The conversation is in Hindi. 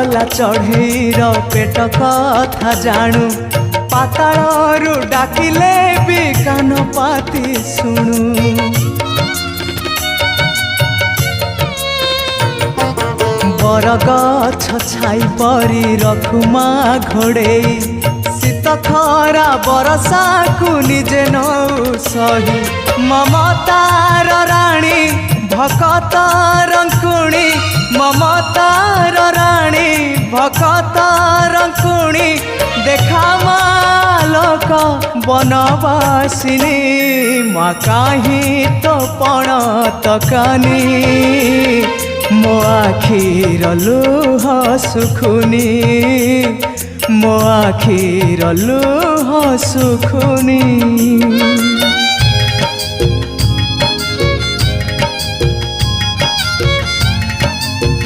गला चढ़ीर पेट कथा जाणु पाताळरू डाकिले भी कान पाती शुणु बरगछ छाई परी रखुमा घोड़े शीत खरा बरसा को निजे नौ सही ममतार राणी भकत रंकुणी ममतार राणी भकत रंकुणी देखा मालक बनवासिनी माँ काहीं तो पण तकानी मो आखिर लुह सुखुनी मो आखिर लुह सुखुनी।